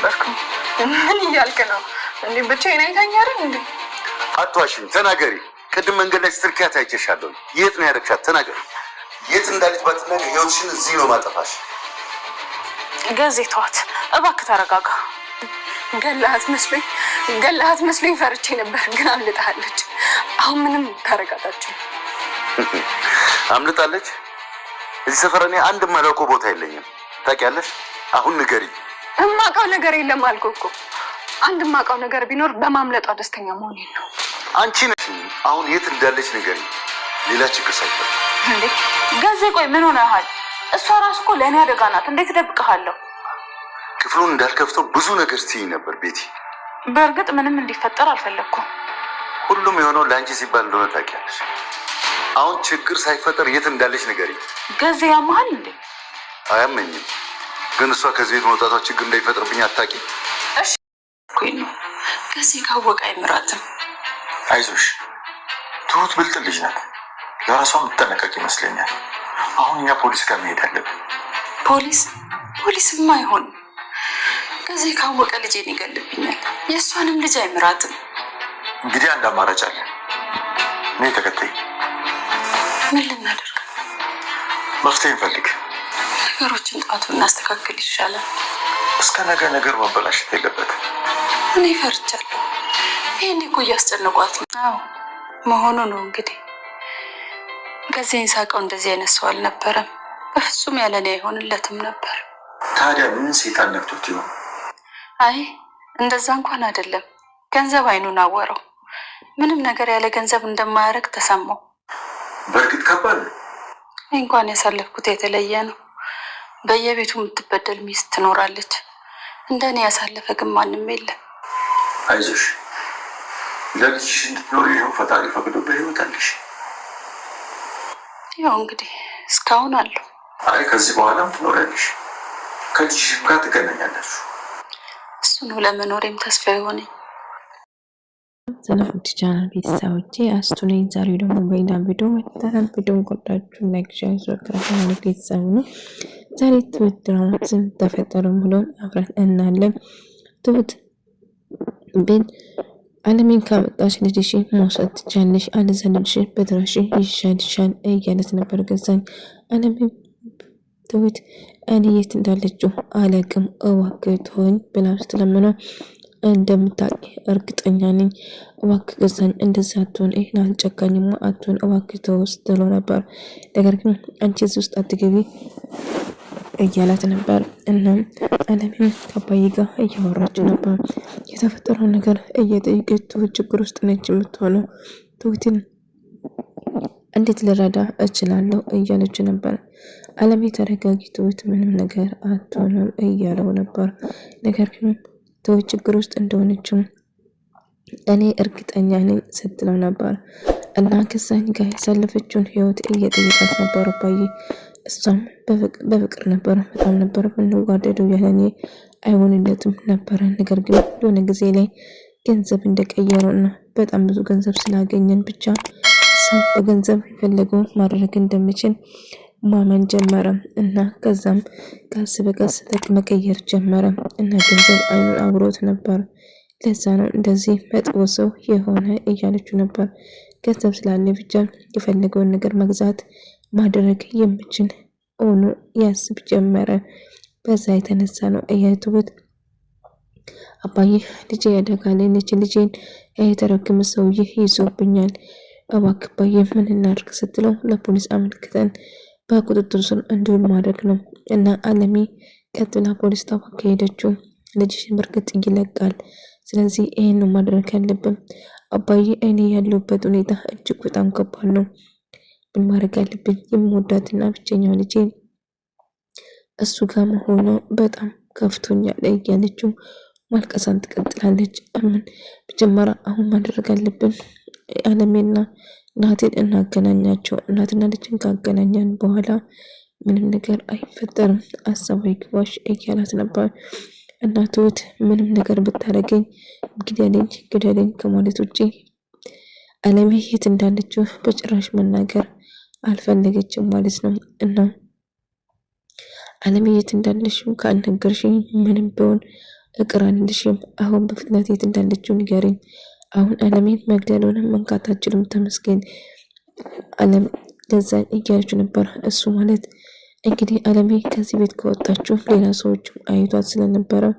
አልነበርኩም። ምን እያልክ ነው እንዴ? ብቻዬን አይተኛ አይደል እንዴ? አትዋሽኝ፣ ተናገሪ። ቅድም መንገድ ላይ ስትልኪያት አይቼሻለሁ። የት ነው ያደረግሻት? ተናገሪ። የት እንዳለች ባትናገሪ ህይወትሽን እዚህ ነው ማጠፋሽ። ገዜ ተዋት እባክህ፣ ተረጋጋ። ገላሃት መስሎኝ ፈርቼ ነበር፣ ግን አምልጣለች። አሁን ምንም ታረጋታችሁ። አምልጣለች? እዚህ ሰፈር እኔ አንድ የማላውቀው ቦታ የለኝም። ታውቂያለሽ? አሁን ንገሪ። እማውቀው ነገር የለም አልኩህ እኮ። አንድ የማውቀው ነገር ቢኖር በማምለጧ ደስተኛ መሆኔን ነው። አንቺ ነሽ አሁን የት እንዳለች ንገሪ፣ ሌላ ችግር ሳይፈጠር። እንዴ ገዜ ቆይ ምን ሆነሃል? እሷ ራሱ እኮ ለእኔ አደጋ ናት። እንዴት እደብቅሃለሁ? ክፍሉን እንዳልከፍተው ብዙ ነገር ስትይኝ ነበር ቤቲ። በእርግጥ ምንም እንዲፈጠር አልፈለግኩም። ሁሉም የሆነው ለአንቺ ሲባል እንደሆነ ታውቂያለሽ። አሁን ችግር ሳይፈጠር የት እንዳለች ንገሪ። ገዜ ያመሃል እንዴ? አያመኝም፣ ግን እሷ ከዚህ ቤት መውጣቷ ችግር እንዳይፈጥርብኝ አታውቂ? እሺ እኮኝ ነው። ገዜ ካወቀ አይምራትም። አይዞሽ፣ ትሁት ብልጥ ልጅ ናት። ለራሷ የምትጠነቀቅ ይመስለኛል። አሁን እኛ ፖሊስ ጋር መሄድ አለብን። ፖሊስማ አይሆን። ገዜ ካወቀ ልጄን ይገልብኛል። የእሷንም ልጅ አይምራትም። እንግዲህ አንድ አማራጭ አለ። እኔ ተከታይ። ምን ልናደርግ? መፍትሄ እንፈልግ። ነገሮችን ጣቱ እናስተካክል ይሻላል። እስከ ነገ ነገር መበላሸት የለበትም። እኔ ፈርቻለሁ። ይሄኔ እኮ እያስጨነቋት ነው። አዎ መሆኑ ነው እንግዲህ። ገዜን ሳቀው እንደዚህ አይነት ሰው አልነበረም። በፍጹም ያለኔ አይሆንለትም ነበር። ታዲያ ምን ሰይጣን ነክቶት ይሆን? አይ እንደዛ እንኳን አይደለም። ገንዘብ አይኑን አወረው። ምንም ነገር ያለ ገንዘብ እንደማያደርግ ተሰማው። በእርግጥ ከባድ ነው። እንኳን ያሳለፍኩት የተለየ ነው። በየቤቱ የምትበደል ሚስት ትኖራለች። እንደኔ ያሳለፈ ግን ማንም የለም። አይዞሽ፣ ለልጅሽ እንድትኖር ይኸው ፈጣሪ ፈቅዶ በህይወት አለሽ። ያው እንግዲህ እስካሁን አለው። አይ ከዚህ በኋላም ትኖሪያለሽ። ከልጅሽም ጋር ትገናኛላችሁ። እሱ ነው ለመኖሬም ተስፋ የሆነኝ። ሰላም ቻናል ቤተሰቦቼ አስቱ ነኝ። ዛሬ ደግሞ በሌላ ቪዲዮ መጥተናል። ቪዲዮን ቆዳችሁ ላይክ፣ ሼር፣ ሰብስክራይብ ቤተሰብ ነው። ዛሬ ትሁት ድራማ ዝም ተፈጠረ ብሎን አብረን እናለን። ትሁት ቤት አለሜን ካመጣሽ ልጅሽ መውሰድ ትቻለሽ፣ አለዛ ልጅሽ በድራሽ ይሻልሻል እያለት ነበር ገዛኝ። አለሜን ትሁት እኔ የት እንዳለችው አላቅም እባክህ ተወኝ ብላ ስትለምነው እንደምታውቂ እርግጠኛ ነኝ፣ እባክህ ገዛኝ እንደዛ አትሆን፣ ይሄን አልጨካኝማ አትሆን፣ እባክህ ተወው ስትለው ነበር። ነገር ግን አንቺ እዚህ ውስጥ አትገቢ እያላት ነበር። እናም አለሜም ከአባዬ ጋር እያወራች ነበር። የተፈጠረው ነገር እየጠየቀች ትሁት ችግር ውስጥ ነች የምትሆነው። ትሁትን እንዴት ልረዳ እችላለሁ እያለች ነበር። አለሜ ተረጋጊ ትሁት ምንም ነገር አትሆንም እያለው ነበር። ነገር ግን ትሁት ችግር ውስጥ እንደሆነችው እኔ እርግጠኛ ነኝ ስትለው ነበር። እና ከዛኝ ጋር ያሳለፈችውን ህይወት እየጠየቃት ነበር አባዬ። እሷም በፍቅር ነበረ፣ በጣም ነበረ ብንዋደደው ያለኔ አይሆንለትም ነበረ። ነገር ግን የሆነ ጊዜ ላይ ገንዘብ እንደቀየረውና በጣም ብዙ ገንዘብ ስላገኘን ብቻ ሰው በገንዘብ የፈለገውን ማድረግ እንደሚችል ማመን ጀመረ። እና ከዛም ቀስ በቀስ መቀየር ጀመረ እና ገንዘብ አይኑን አብሮት ነበር። ለዛ ነው እንደዚህ መጥፎ ሰው የሆነ እያለችው ነበር። ገንዘብ ስላለ ብቻ የፈለገውን ነገር መግዛት ማድረግ የምችል ሆኖ ያስብ ጀመረ። በዛ የተነሳ ነው እያቱት አባዬ ልጄ ያደጋለች፣ ልጄን የተረከመ ሰውዬ ይዞብኛል፣ እባክህ አባዬ ምን እናድርግ ስትለው ለፖሊስ አመልክተን በቁጥጥር ስር እንዲውል ማድረግ ነው። እና አለሜ ቀጥላ ፖሊስ ጣቢያ ከሄደችው ልጅሽን በርግጥ ይለቃል። ስለዚህ ይሄን ነው ማድረግ ያለብን አባዬ፣ እኔ ያለሁበት ሁኔታ እጅግ በጣም ከባድ ነው። ምን ማድረግ አለብኝ? የምወዳትና ብቸኛው ልጄ እሱ ጋር መሆኑ በጣም ከፍቶኛል እያለችው ማልቀሳን ትቀጥላለች። ምን መጀመሪያ አሁን ማድረግ አለብን አለሜና እናቴን እናገናኛቸው። እናትና ልጅን ካገናኛን በኋላ ምንም ነገር አይፈጠርም፣ አሰባይ ግባሽ እያላት ነበር። እናቱት ምንም ነገር ብታረገኝ ግደለኝ ከማለት ውጪ አለሜ የት እንዳለችው በጭራሽ መናገር አልፈለገችም ማለት ነው። እና አለሜ የት እንዳለችው ካልነገርሽኝ ምንም ቢሆን እቅራንልሽም አሁን በፍጥነት የት እንዳለችው ንገሪኝ። አሁን አለሜን መግደሉንም መንካት አትችልም ተመስገን አለም ገዛኝ እያለች ነበር። እሱ ማለት እንግዲህ አለሜ ከዚህ ቤት ከወጣችሁ ሌላ ሰዎች አይቷት ስለነበረው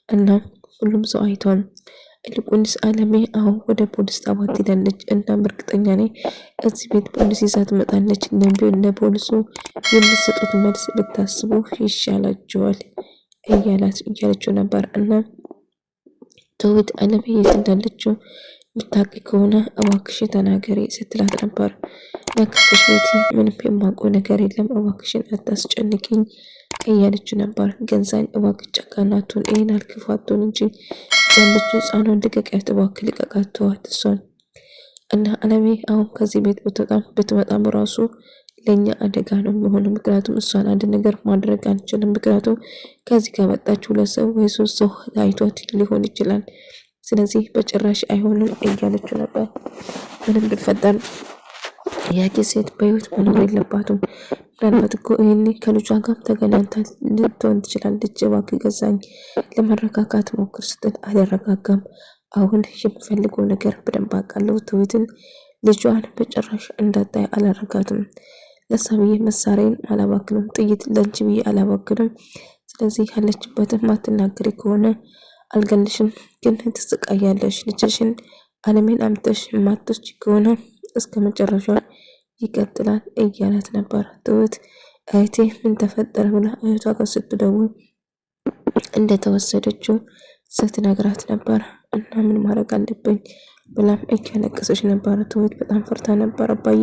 እና ሁሉም ሰው አይቷል። ይልቁንስ አለሜ አሁን ወደ ፖሊስ ጣቢያ ትሄዳለች እና እርግጠኛ ነኝ እዚህ ቤት ፖሊስ ይዛ ትመጣለች። ለፖሊሱ የምትሰጡት መልስ ብታስቡ ይሻላችኋል እያለችው ነበር እና ትሁት አለሜ የት እንዳለችው ብታውቂ ከሆነ እባክሽ ተናገሪ ስትላት ነበር። ነካሽ ቤቲ ምንም የማውቀው ነገር የለም እባክሽን አታስጨንቂኝ እያለችው ነበር። ገንዛኝ እባክሽ ጨካናቱን ይሄን አልክፋቱን እንጂ ዘንድቹ ህፃኗን ልቀቂያት እባክህ ልቀቃት ተዋት እሷን እና አለሜ አሁን ከዚህ ቤት ብትመጣም ራሱ ለኛ አደጋ ነው የሚሆነው። ምክንያቱም እሷን አንድ ነገር ማድረግ አንችልም። ምክንያቱም ከዚህ ከመጣች 2 ሰው ወይ 3 ሰው አይቷት ሊሆን ይችላል። ስለዚህ በጭራሽ አይሆንም እያለችው ነበር። ምንም ቢፈጠር ያቺ ሴት በህይወት መኖር የለባትም። ምናልባት እኮ ይሄኔ ከልጇ ጋር ተገናኝታ ልትሆን ትችላለች። እባክህ ገዛኝ ለመረጋጋት ሞክር ስትል አልረጋጋም። አሁን የምፈልገው ነገር በደንብ አውቃለሁ። ትሁትን ልጇን በጭራሽ እንዳታይ አላረጋትም። ለሳብዬ መሳሪያን አላባክንም፣ ጥይት ለንቺ ብዬ አላባክንም። ስለዚህ ያለችበትን ማትናገሪ ከሆነ አልገልሽም፣ ግን ትስቃያለሽ። ልጅሽን አለሜን አምጥተሽ ማጥቶች ከሆነ እስከ መጨረሻ ይቀጥላል እያላት ነበር። ትሁት እህቴ ምን ተፈጠረ ብላ እህቷ ጋር ስትደውል እንደተወሰደችው ስትነግራት ነበር እና ምን ማድረግ አለብኝ ብላም እያለቀሰች ነበር። ትሁት በጣም ፈርታ ነበር። አባዬ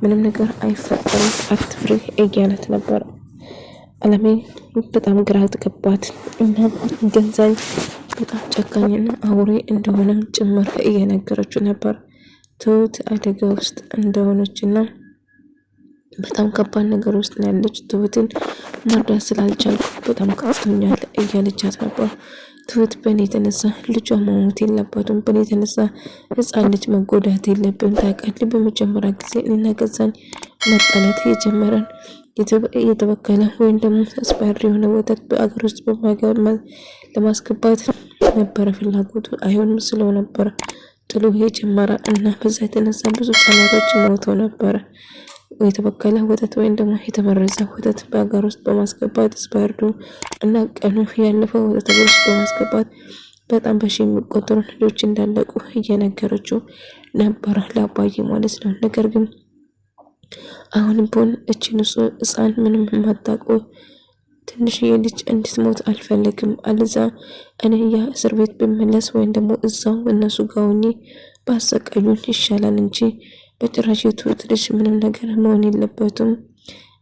ምንም ነገር አይፈጠርም አትፍሪ እያላት ነበር። አለሜ በጣም ግራ ተገባት እና ገንዛኝ በጣም ጨካኝና አውሬ እንደሆነም ጭምር እየነገረችው ነበር። ትሁት አደጋ ውስጥ እንደሆነችና በጣም ከባድ ነገር ውስጥ ነው ያለች። ትሁትን መርዳት ስላልቻልኩ በጣም ከፍቶኛል እያለቻት ነበር። ትሁት በእኔ የተነሳ ልጇ መሞት የለባትም፣ በእኔ የተነሳ ህፃን ልጅ መጎዳት የለብን። ታውቃለህ በመጀመሪያ ጊዜ እኔና ገዛኝ መጣላት የጀመረን የተበከለ ወይም ደግሞ ስፓይር የሆነ ወተት በአገር ውስጥ ለማስገባት ነበረ ፍላጎቱ። አይሆንም ስለው ነበር ጥሉ የጀመረ እና በዛ የተነሳ ብዙ ህጻናቶች ሞተው ነበረ። የተበከለ ወተት ወይም ደግሞ የተመረዘ ወተት በአገር ውስጥ በማስገባት ስፓይርዱ እና ቀኑ ያለፈው ወተት ውስጥ በማስገባት በጣም በሺ የሚቆጠሩ ልጆች እንዳለቁ እየነገረችው ነበረ ለአባዬ ማለት ነው። ነገር ግን አሁንም ቢሆን እቺ ንጹህ ህፃን ምንም የማታውቀው ትንሽዬ ልጅ እንድትሞት አልፈልግም። አለዛ እኔ እስር ቤት ብመለስ ወይም ደግሞ እዛው እነሱ ጋር ሆኜ ባሰቃዩን ይሻላል እንጂ በጭራሽ የትሁት ልጅ ምንም ነገር መሆን የለበትም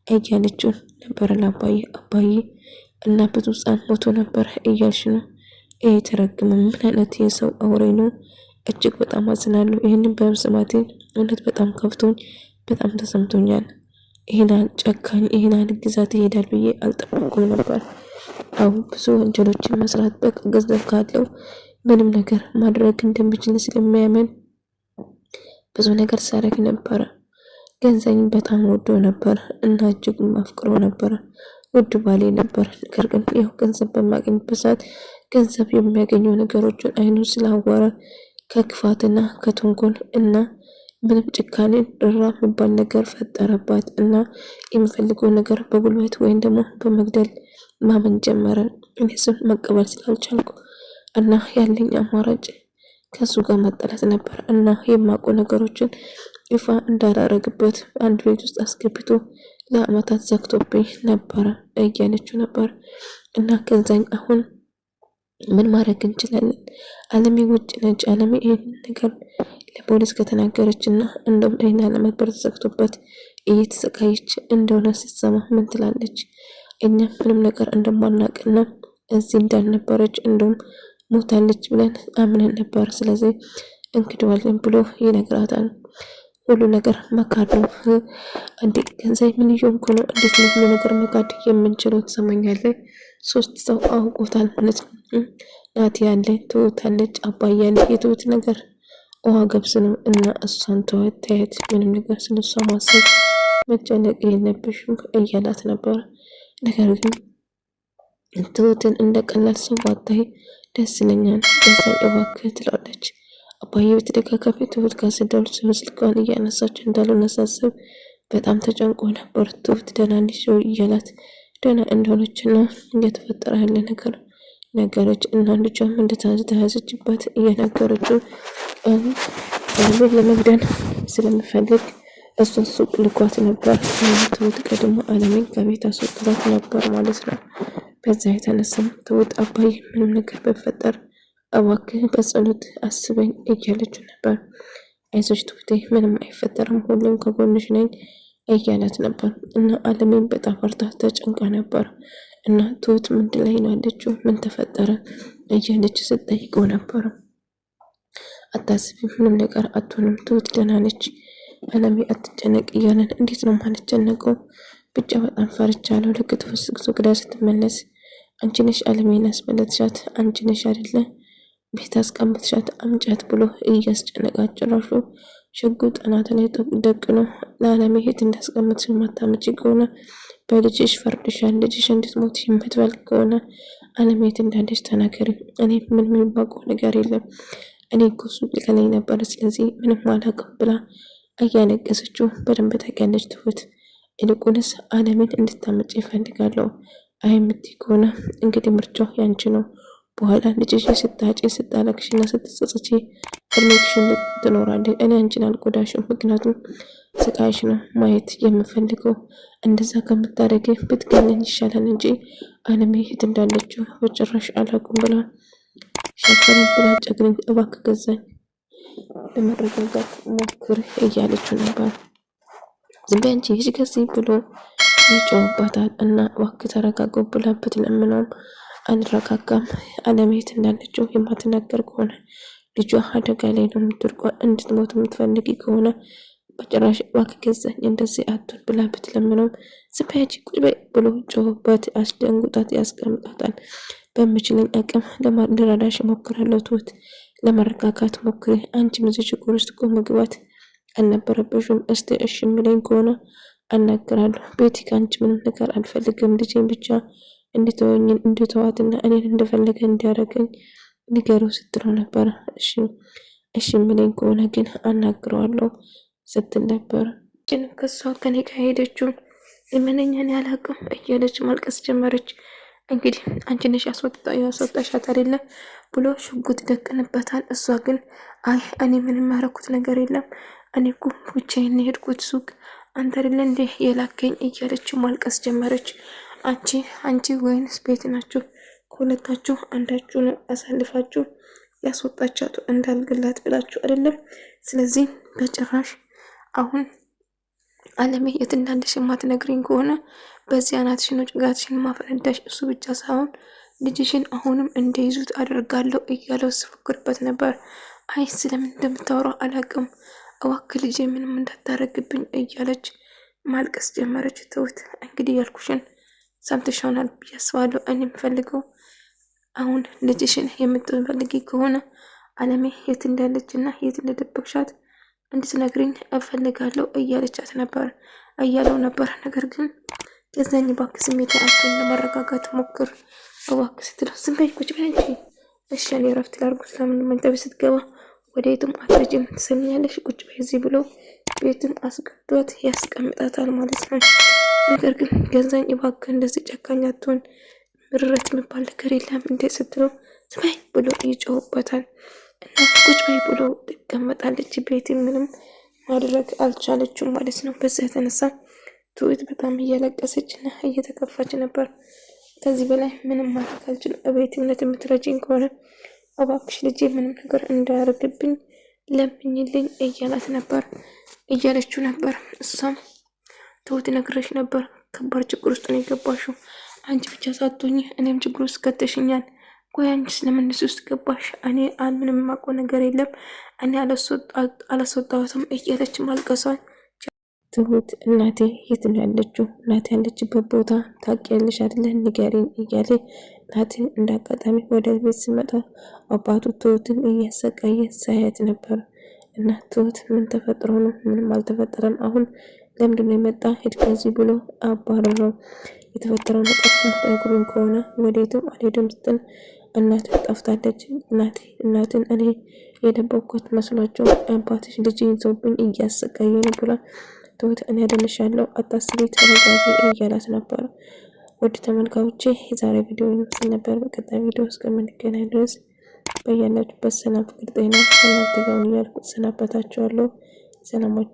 እያለችው ነበር ለአባዬ። አባዬ እና ብዙ ህፃን ሞቶ ነበር እያልሽ ነው? ይሄ ተረግመ ምን አይነት የሰው አውሬ ነው? እጅግ በጣም አዝናለሁ። ይህንን በመስማቴ እውነት በጣም ከፍቶኝ በጣም ተሰምቶኛል። ይሄናል ጨካኝ ይሄናል ግዛት ይሄዳል ብዬ አልጠበኩም ነበር። አሁን ብዙ ወንጀሎችን መስራት በቃ ገንዘብ ካለው ምንም ነገር ማድረግ እንደሚችል ስለሚያምን ብዙ ነገር ሳረግ ነበር። ገንዘብ በጣም ወዶ ነበር እና እጅግ አፍቅሮ ነበር። ውድ ባሌ ነበር። ነገር ግን ይኸው ገንዘብ በማገኝበት ሰዓት ገንዘብ የሚያገኘው ነገሮችን አይኑ ስላወረ ከክፋትና ከተንኮል እና ምንም ጭካኔ ድራ የሚባል ነገር ፈጠረባት እና የሚፈልገው ነገር በጉልበት ወይም ደግሞ በመግደል ማመን ጀመረ። እኔስም መቀበል ስላልቻልኩ እና ያለኝ አማራጭ ከሱ ጋር መጣላት ነበር እና የማውቁ ነገሮችን ይፋ እንዳላረግበት አንድ ቤት ውስጥ አስገብቶ ለአመታት ዘግቶብኝ ነበረ እያለችው ነበር። እና ከዛኝ አሁን ምን ማድረግ እንችላለን? አለሜ ውጭ ነች። አለሜ ይሄን ነገር ለፖሊስ ከተናገረች እና እንደውም አይና ለመበር ተዘግቶበት እየተሰቃየች እንደሆነ ስትሰማ ምን ትላለች? እኛ ምንም ነገር እንደማናውቅና እዚህ እንዳልነበረች እንደውም ሞታለች ብለን አምነን ነበር። ስለዚህ እንክደዋለን ብሎ ይነግራታል። ሁሉ ነገር መካድ ነው። እንዴ ገንዘብ ምን እየሆንኩ ነው? እንዴት ነው ሁሉ ነገር መካድ የምንችለው? ትሰማኛለህ? 3 ሰው አውቆታል ማለት ነው። ናቲ ያለ ትሁት አለች፣ አባዬ ያለ። የትሁት ነገር ውሃ ገብስ ነው እና እሷን ተወታየት ምንም ነገር ስለሷ ማሰብ መጨነቅ የለብሽም እያላት ነበር። ነገር ግን ትሁትን እንደ ቀላል ሰው ባታይ ደስ ይለኛል። ከዛ እባክህ ትላለች። አባዬ በተደጋጋሚ ትሁት ጋር ስደርስ ስልኳን እያነሳች እንዳልሆነ ሳስብ በጣም ተጨንቆ ነበር። ትሁት ደህና ነሽ እያላት ደህና እንደሆነችና እየተፈጠረ ያለ ነገር ነገረች እና ልጇም እንደተያዘችበት እየነገረችው ለመግደል ስለምፈልግ እሷን ሱቅ ልኳት ነበር። ትሁት ቀድሞ አለሜን ከቤት አስወጥታት ነበር ማለት ነው። በዛ የተነሳ ትሁት አባዬ ምንም ነገር በፈጠር እባክህ በጸሎት አስበኝ እያለችው ነበር። አይዞሽ ትሁቴ ምንም አይፈጠርም፣ ሁሌም ከጎንሽ ነኝ እያለት ነበር እና አለሜን በጣም ፈርታ ተጨንቃ ነበር። እና ትሁት ምንድን ላይ ነው ያለችው? ምን ተፈጠረ እያለች ስትጠይቀው ነበር። አታስቢ፣ ምንም ነገር አትሆንም፣ ትሁት ደህና ነች፣ አለሜ አትጨነቅ እያለን እንዴት ነው ማልጨነቀው? ብቻ በጣም ፈርቻለሁ። ልክ ትሁት ግዳ ስትመለስ አንቺ ነሽ አለሜን ያስበለጥሻት፣ አንቺ ነሽ አይደለ ቤት አስቀምጥሻት አምጫት ብሎ እያስጨነቃት ጭራሹ ሽጉጥ አናት ላይ ደቅኖ ለአለሜ የት እንዳስቀምጥሽ ማታመጪ ከሆነ በልጅሽ ፈርድሻል፣ ልጅሽ እንድትሞት የምትበል ከሆነ አለሜ የት እንዳለች ተናገሪ፣ እኔ ምንም የማውቀው ነገር የለም፣ እኔ እኮ እሱ ልከለኝ ነበር፣ ስለዚህ ምንም አላውቅም ብላ እያነገሰችው በደንብ ታውቂያለች ትሁት። ይልቁንስ አለሜን እንድታመጪ ይፈልጋለሁ። አይ የምትይ ከሆነ እንግዲህ ምርጫው ያንቺ ነው። በኋላ ልጅሽ ስታጪ ስታለቅሽና ስትጸጸቺ እድሜሽን ትኖራለች። እኔ አንቺን አልጎዳሽም፣ ምክንያቱም ስቃይሽ ነው ማየት የምፈልገው። እንደዛ ከምታደርጊ ብትገለኝ ይሻላል እንጂ አለሜ የት እንዳለችው በጭራሽ አላውቅም ብላ ሸፈረኝ ብላ ጨግነኝ፣ እባክህ ገዛኝ ለመረጋጋት ሞክር እያለችው ነበር። ዝም በይ አንቺ ይሽ ከዚህ ብሎ ይጮህባታል እና እባክህ ተረጋጋው ብላ ብትለምነውም አንረጋጋም። አለሜ የት እንዳለችው የማትናገር ከሆነ ልጇ አደጋ ላይ ነው የምትወድቀው፣ እንድትሞት የምትፈልጊ ከሆነ በጭራሽ እባክህ ገዛኝ እንደዚህ አትሁን ብላ ብትለምነውም ዝም በይ አንቺ ቁጭ በይ ብሎ ጮህባት፣ አስደንጉጣት ያስቀምጣታል። በምችለኝ አቅም ልረዳሽ እሞክራለሁ ትሁት፣ ለመረጋጋት ሞክሪ። አንቺም እዚህ ችግር ውስጥ እኮ መግባት አልነበረብሽም። እስቲ እሺ የሚለኝ ከሆነ አናግራለሁ። ቤቲ ከአንቺ ምንም ነገር አልፈልግም። ልጄን ብቻ እንድተወኝን እንድተዋትና እኔን እንደፈለገ እንዲያደርገኝ ንገረው ስትለው ነበር። እሺ የሚለኝ ከሆነ ግን አናግረዋለሁ ስትል ነበር። ግን ከሷ ከኔ ጋር ሄደችው የመነኛን ያላቅም እያለች ማልቀስ ጀመረች። እንግዲህ አንቺ ነሽ ያስወጣሻት አይደለ ብሎ ሽጉጥ ደቅንበታል። እሷ ግን አይ እኔ ምንም ያደረኩት ነገር የለም፣ እኔ እኮ ብቻዬን የሄድኩት ሱቅ፣ አንተ አይደለ እንዴ የላከኝ እያለች ማልቀስ ጀመረች። አንቺ ወይንስ ቤት ናችሁ? ከሁለታችሁ አንዳችሁን አሳልፋችሁ ያስወጣቻቱ እንዳልግላት ብላችሁ አይደለም? ስለዚህ በጭራሽ አሁን አለሜ የት እንዳለሽ የማትነግሪኝ ከሆነ በዚህ አናትሽን ነው ጭንቅላትሽን ማፈነዳሽ። እሱ ብቻ ሳይሆን ልጅሽን አሁንም እንደይዙት አደርጋለሁ እያለው ሲፎክርበት ነበር። አይ ስለምን እንደምታወራው አላውቅም፣ እባክህ ልጄ ምንም እንዳታረግብኝ እያለች ማልቀስ ጀመረች። ትሁት እንግዲህ ያልኩሽን ሰምተሻናል ብዬ አስባለሁ። እኔ የምፈልገው አሁን ልጅሽን የምትፈልጊ ከሆነ አለሜ የት እንዳለች እና የት እንደደበቅሻት እንድትነግሪኝ እፈልጋለሁ እያለቻት ነበር እያለው ነበር። ነገር ግን ገዛኝ እባክህ ስሜት አትን ለማረጋጋት ሞክር እባክህ ስትለው ዝም በይ ቁጭ በይ አንቺ እሺ እኔ እረፍት ላድርግ፣ ስለምን መኝታ ቤት ስትገባ ወደ የትም አትሄጂም ትሰሚኛለሽ፣ ቁጭ በይ እዚህ ብሎ ቤትም አስገድዷት ያስቀምጣታል ማለት ነው። ነገር ግን ገዛኝ እባክህ እንደዚህ ጨካኝ አትሆን፣ ምርረት የሚባል ነገር የለም እንዴ ስትለው ዝም በይ ብሎ ይጮህበታል እና ቁጭ በይ ብሎ ትቀመጣለች። ቤት ምንም ማድረግ አልቻለችም ማለት ነው። በዛ የተነሳ ትሁት በጣም እያለቀሰች እና እየተከፋች ነበር። ከዚህ በላይ ምንም ማድረግ አልችልም፣ እቤት እምነት የምትረጂኝ ከሆነ እባክሽ ልጄ ምንም ነገር እንዳያደርግብኝ ለምኝልኝ እያለችው ነበር። እሷም ትሁት ነግረሽ ነበር፣ ከባድ ችግር ውስጥ ነው የገባሽው፣ አንቺ ብቻ ሳትሆኚ እኔም ችግር ውስጥ ከተሽኛል። ቆይ አንቺስ ለምን ውስጥ ገባሽ? እኔ ምንም የማውቀው ነገር የለም፣ እኔ አላስወጣሁትም እያለች ማልቀሷን ትሁት እናቴ የት ነው ያለችው? እናቴ ያለችበት ቦታ ታውቂያለሽ አይደለ? ንገሪኝ እያለ እናቴን እንዳጋጣሚ ወደ ቤት ስመጣ አባቱ ትሁትን እያሰቃየ ሳያት ነበር። እና ትሁት ምን ተፈጥሮ ነው? ምንም አልተፈጠረም። አሁን ለምንድን ነው የመጣ? ሂድ ከዚህ ብሎ አባረረው። የተፈጠረው ነገር የምትነግሩኝ ከሆነ ወዴትም አልሄድም ስትል እናት ጠፍታለች። እናትን እኔ የደበኳት መስሏቸው አባትሽ ልጅ ይዞብኝ እያሰቃየ ነው ብላ ትሁት እኔ አደንሻለሁ አታስቢ ተረጋጊ እያላት ነበር። ውድ ተመልካቾቼ የዛሬ ቪዲዮ ይመስል ነበር። በቀጣይ ቪዲዮ እስከምንገናኝ ድረስ በያላችሁበት ሰላም፣ ፍቅር፣ ጤና ከእናንተ ጋር እያልኩ ሰናበታችኋለሁ። ሰላማችሁ